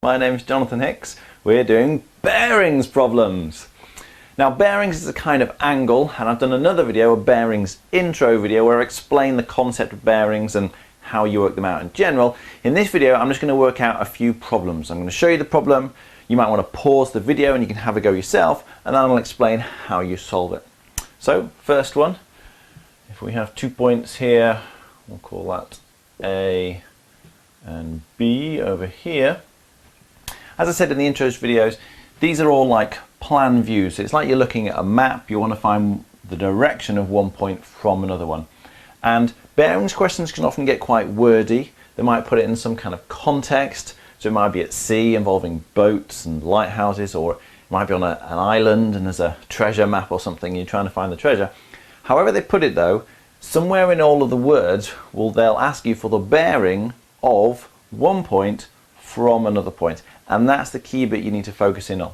My name is Jonathan Hicks. We're doing bearings problems. Now bearings is a kind of angle, and I've done another video, a bearings intro video, where I explain the concept of bearings and how you work them out in general. In this video I'm just going to work out a few problems. I'm going to show you the problem, you might want to pause the video and you can have a go yourself, and then I'll explain how you solve it. So first one, if we have 2 points here, we'll call that A and B over here. As I said in the intros videos, these are all like plan views. It's like you're looking at a map. You want to find the direction of one point from another one. And bearings questions can often get quite wordy. They might put it in some kind of context. So it might be at sea involving boats and lighthouses, or it might be on an island and there's a treasure map or something. You're trying to find the treasure. However they put it though, somewhere in all of the words, they'll ask you for the bearing of one point from another point. And that's the key bit you need to focus in on.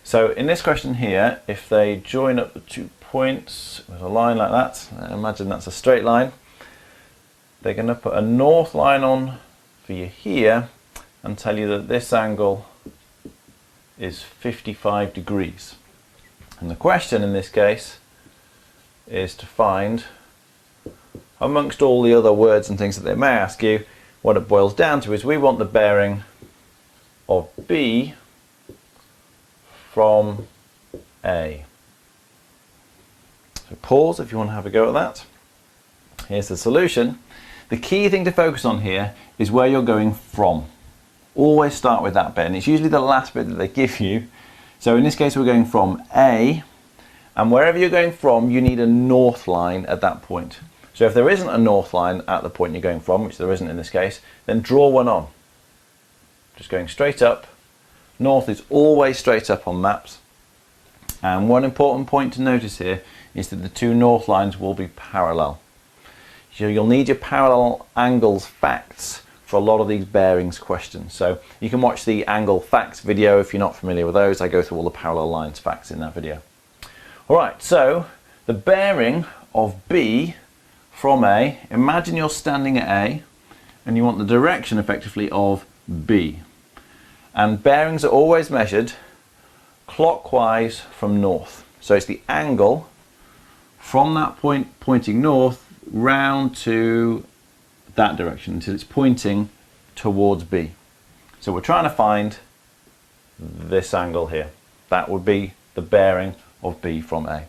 So in this question here, if they join up the 2 points with a line like that, imagine that's a straight line, they're going to put a north line on for you here and tell you that this angle is 55 degrees. And the question in this case is to find, amongst all the other words and things that they may ask you, what it boils down to is we want the bearing of B from A. So pause if you want to have a go at that. Here's the solution. The key thing to focus on here is where you're going from. Always start with that bit, and it's usually the last bit that they give you. So in this case we're going from A, and wherever you're going from you need a north line at that point. So if there isn't a north line at the point you're going from, which there isn't in this case, then draw one on. Just going straight up. North is always straight up on maps. And one important point to notice here is that the two north lines will be parallel. So you'll need your parallel angles facts for a lot of these bearings questions. So you can watch the angle facts video if you're not familiar with those. I go through all the parallel lines facts in that video. Alright, so the bearing of B from A, imagine you're standing at A and you want the direction effectively of B. And bearings are always measured clockwise from north. So it's the angle from that point pointing north round to that direction until it's pointing towards B. So we're trying to find this angle here. That would be the bearing of B from A.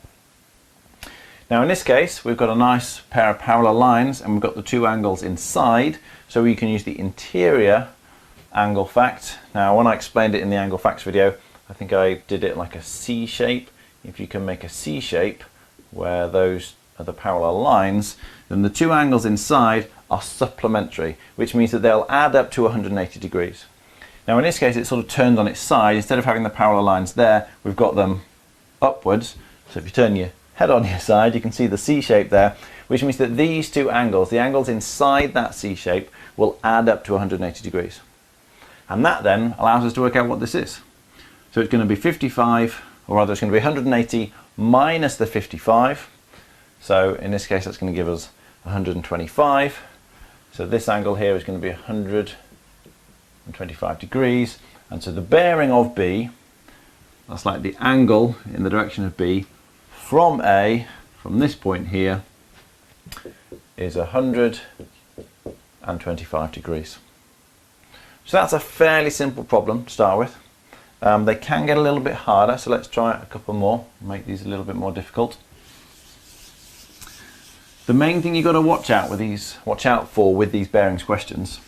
Now in this case we've got a nice pair of parallel lines and we've got the two angles inside, so we can use the interior angle fact. Now when I explained it in the angle facts video, I think I did it like a C shape. If you can make a C shape where those are the parallel lines, then the two angles inside are supplementary, which means that they'll add up to 180 degrees. Now in this case it's sort of turned on its side. Instead of having the parallel lines there, we've got them upwards. So if you turn your head on your side, you can see the C shape there, which means that these two angles, the angles inside that C shape, will add up to 180 degrees. And that then allows us to work out what this is. So it's going to be 55, or rather it's going to be 180 minus the 55. So in this case that's going to give us 125. So this angle here is going to be 125 degrees. And so the bearing of B, that's like the angle in the direction of B from A, from this point here, is 125 degrees. So that's a fairly simple problem to start with. They can get a little bit harder, so let's try a couple more, make these a little bit more difficult. The main thing you've got to watch out for with these bearings questions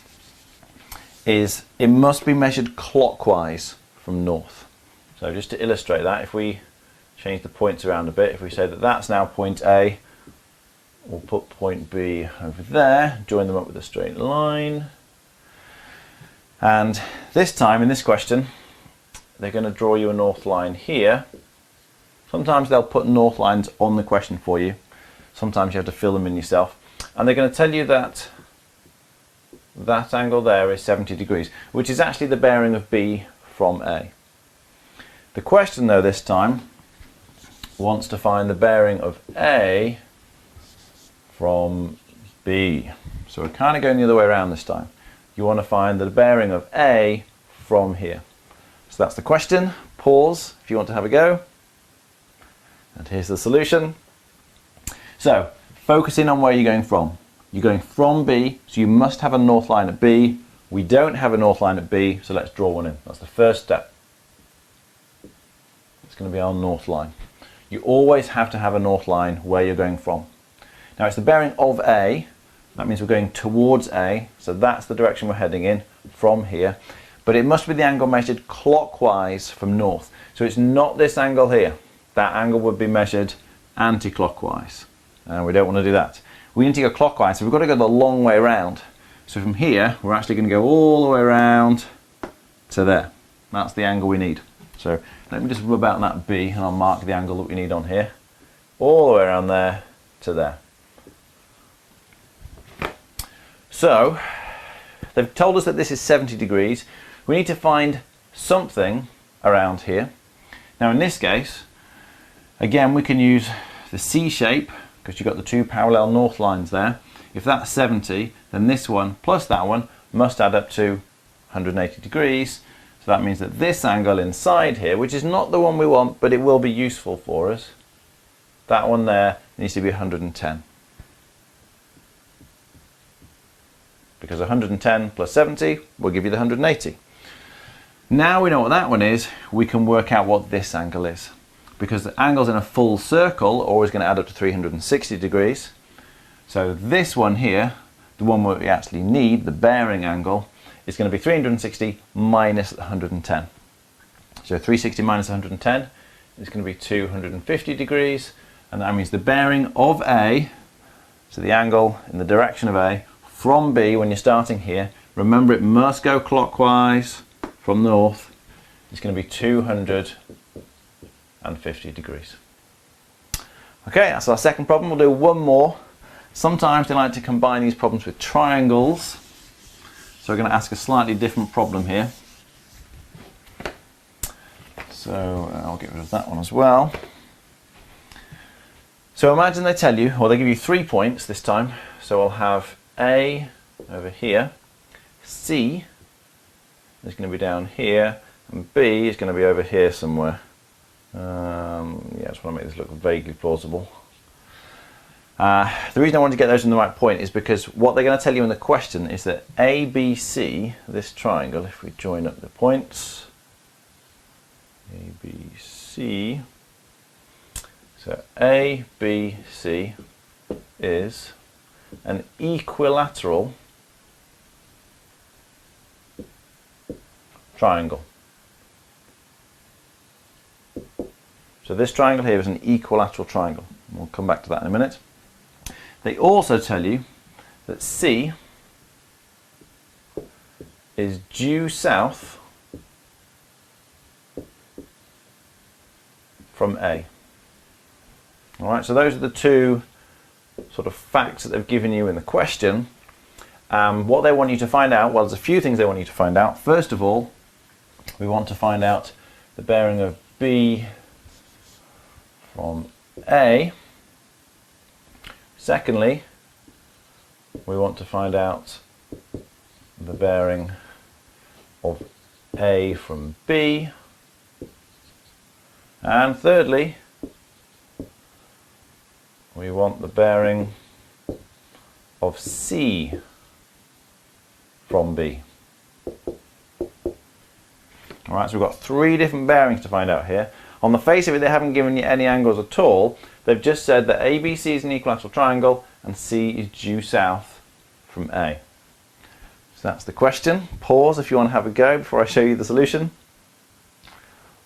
is it must be measured clockwise from north. So just to illustrate that, if we change the points around a bit, if we say that that's now point A, we'll put point B over there, join them up with a straight line. And this time in this question they're going to draw you a north line here. Sometimes they'll put north lines on the question for you, sometimes you have to fill them in yourself, and they're going to tell you that that angle there is 70 degrees, which is actually the bearing of B from A. The question though this time wants to find the bearing of A from B. So we're kind of going the other way around this time. You want to find the bearing of A from here. So that's the question. Pause if you want to have a go. And here's the solution. So, focusing on where you're going from. You're going from B, so you must have a north line at B. We don't have a north line at B, so let's draw one in. That's the first step. It's going to be our north line. You always have to have a north line where you're going from. Now it's the bearing of A. That means we're going towards A, so that's the direction we're heading in from here. But it must be the angle measured clockwise from north. So it's not this angle here. That angle would be measured anti-clockwise. And we don't want to do that. We need to go clockwise, so we've got to go the long way around. So from here, we're actually going to go all the way around to there. That's the angle we need. So let me just rub out that B and I'll mark the angle that we need on here. All the way around there to there. So they've told us that this is 70 degrees. We need to find something around here. Now in this case, again we can use the C shape because you've got the two parallel north lines there. If that's 70, then this one plus that one must add up to 180 degrees. So that means that this angle inside here, which is not the one we want, but it will be useful for us, that one there needs to be 110. Because 110 plus 70 will give you the 180. Now we know what that one is, we can work out what this angle is. Because the angles in a full circle are always going to add up to 360 degrees. So this one here, the one we actually need, the bearing angle, is going to be 360 minus 110. So 360 minus 110 is going to be 250 degrees, and that means the bearing of A, so the angle in the direction of A, from B when you're starting here, remember it must go clockwise from north, it's going to be 250 degrees. Okay, that's our second problem. We'll do one more. Sometimes they like to combine these problems with triangles. So we're going to ask a slightly different problem here. So I'll get rid of that one as well. So imagine they tell you, or they give you 3 points this time. So I'll have A over here, C is going to be down here, and B is going to be over here somewhere. Yeah, I just want to make this look vaguely plausible. The reason I want to get those in the right point is because what they're going to tell you in the question is that ABC, this triangle, if we join up the points, ABC, so ABC is an equilateral triangle. So this triangle here is an equilateral triangle. We'll come back to that in a minute. They also tell you that C is due south from A. Alright, so those are the two sort of facts that they've given you in the question. What they want you to find out, well, there's a few things they want you to find out. First of all, we want to find out the bearing of B from A. Secondly, we want to find out the bearing of A from B. And thirdly, we want the bearing of C from B. Alright, so we've got 3 different bearings to find out here. On the face of it, they haven't given you any angles at all. They've just said that ABC is an equilateral triangle and C is due south from A. So that's the question. Pause if you want to have a go before I show you the solution.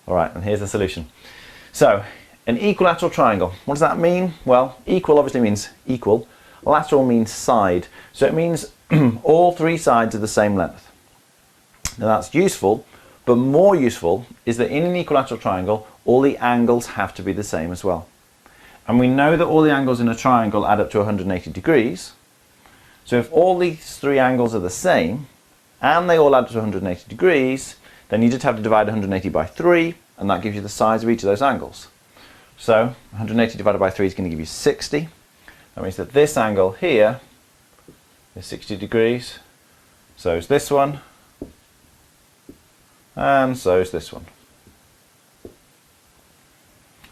Alright, and here's the solution. So, an equilateral triangle. What does that mean? Well, equal obviously means equal. Lateral means side. So it means all 3 sides are the same length. Now that's useful, but more useful is that in an equilateral triangle, all the angles have to be the same as well. And we know that all the angles in a triangle add up to 180 degrees. So if all these 3 angles are the same, and they all add up to 180 degrees, then you just have to divide 180 by 3, and that gives you the size of each of those angles. So 180 divided by 3 is going to give you 60. That means that this angle here is 60 degrees. So is this one. and so is this one.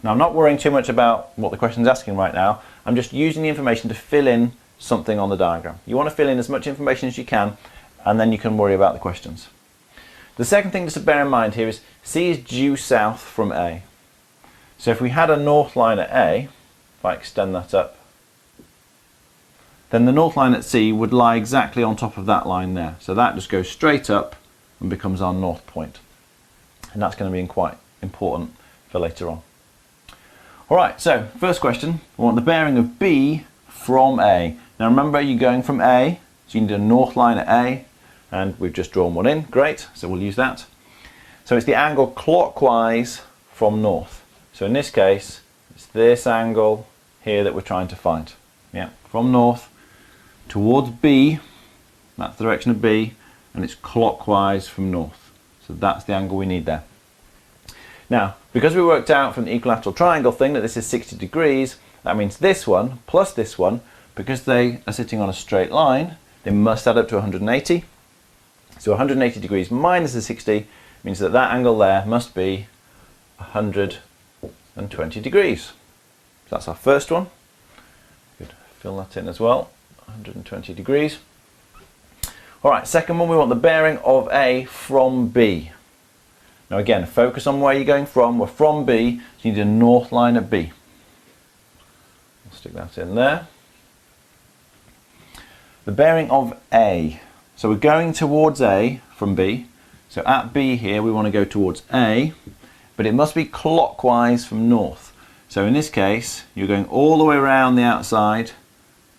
Now I'm not worrying too much about what the question is asking right now. I'm just using the information to fill in something on the diagram. You want to fill in as much information as you can, and then you can worry about the questions. The second thing to bear in mind here is C is due south from A. So if we had a north line at A, if I extend that up, then the north line at C would lie exactly on top of that line there. So that just goes straight up and becomes our north point. And that's going to be quite important for later on. Alright, so first question, we want the bearing of B from A. Now remember, you're going from A, so you need a north line at A, and we've just drawn one in. Great, so we'll use that. So it's the angle clockwise from north. So in this case, it's this angle here that we're trying to find. Yeah, from north towards B, that's the direction of B, and it's clockwise from north. So that's the angle we need there. Now, because we worked out from the equilateral triangle thing that this is 60 degrees, that means this one plus this one, because they are sitting on a straight line, they must add up to 180. So 180 degrees minus the 60 means that that angle there must be 120 degrees. So that's our first one. Could fill that in as well, 120 degrees. Alright, second one, we want the bearing of A from B. Now again, focus on where you're going from. We're from B, so you need a north line at B. I'll stick that in there. The bearing of A. So we're going towards A from B. So at B here, we want to go towards A, but it must be clockwise from north. So in this case, you're going all the way around the outside,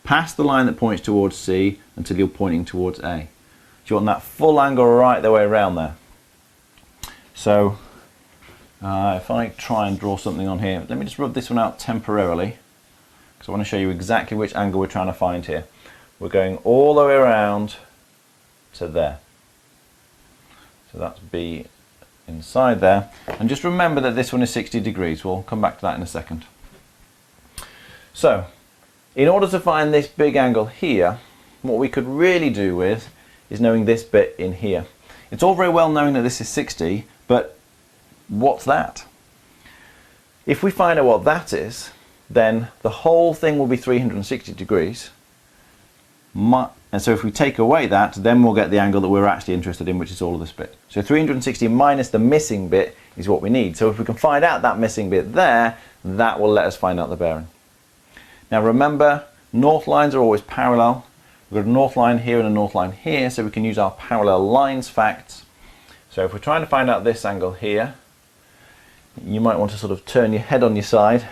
past the line that points towards C, until you're pointing towards A. So you want that full angle right the way around there. So if I try and draw something on here, let me just rub this one out temporarily, because I want to show you exactly which angle we're trying to find here. We're going all the way around to there. So that's B inside there. And just remember that this one is 60 degrees. We'll come back to that in a second. So in order to find this big angle here, what we could really do with is knowing this bit in here. It's all very well knowing that this is 60, but what's that? If we find out what that is, then the whole thing will be 360 degrees. And so if we take away that, then we'll get the angle that we're actually interested in, which is all of this bit. So 360 minus the missing bit is what we need. So if we can find out that missing bit there, that will let us find out the bearing. Now remember, north lines are always parallel. We've got a north line here and a north line here, so we can use our parallel lines facts. So if we're trying to find out this angle here, you might want to sort of turn your head on your side.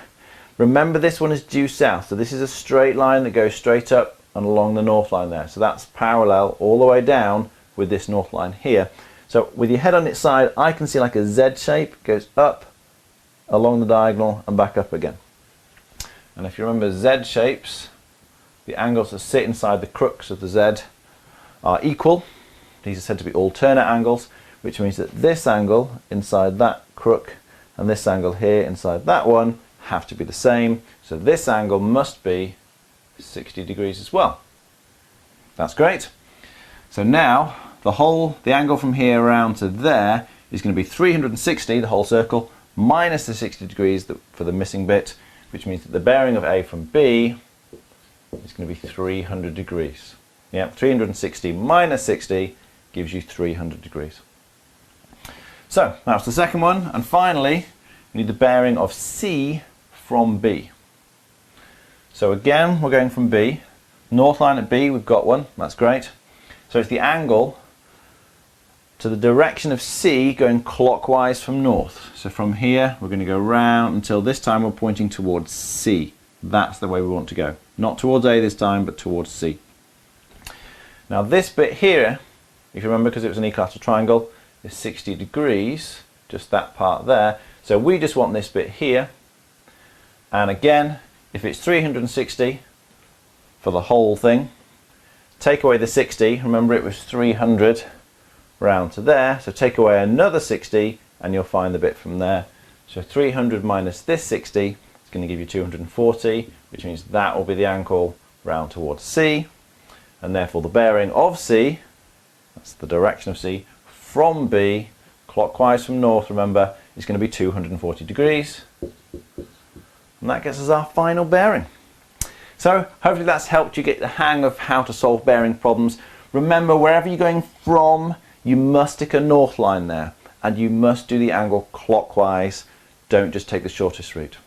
Remember, this one is due south, so this is a straight line that goes straight up and along the north line there. So that's parallel all the way down with this north line here. So with your head on its side, I can see like a Z shape, goes up, along the diagonal and back up again. And if you remember Z shapes, the angles that sit inside the crux of the Z are equal. These are said to be alternate angles, which means that this angle inside that crook and this angle here inside that one have to be the same. So this angle must be 60 degrees as well. That's great. So now the angle from here around to there is going to be 360, the whole circle, minus the 60 degrees for the missing bit, which means that the bearing of A from B is going to be 300 degrees. Yeah, 360 minus 60 gives you 300 degrees. So that's the second one. And finally, we need the bearing of C from B. So again, we're going from B. North line at B, we've got one. That's great. So it's the angle to the direction of C going clockwise from north. So from here, we're going to go round until this time we're pointing towards C. That's the way we want to go. Not towards A this time, but towards C. Now this bit here, if you remember, because it was an equilateral triangle, is 60 degrees, just that part there. So we just want this bit here. And again, if it's 360 for the whole thing, take away the 60, remember it was 300 round to there, so take away another 60 and you'll find the bit from there. So 300 minus this 60 is going to give you 240, which means that will be the angle round towards C, and therefore the bearing of C, that's the direction of C, from B clockwise from north, remember, is going to be 240 degrees. And that gets us our final bearing. So hopefully that's helped you get the hang of how to solve bearing problems. Remember, wherever you're going from, you must stick a north line there, and you must do the angle clockwise. Don't just take the shortest route.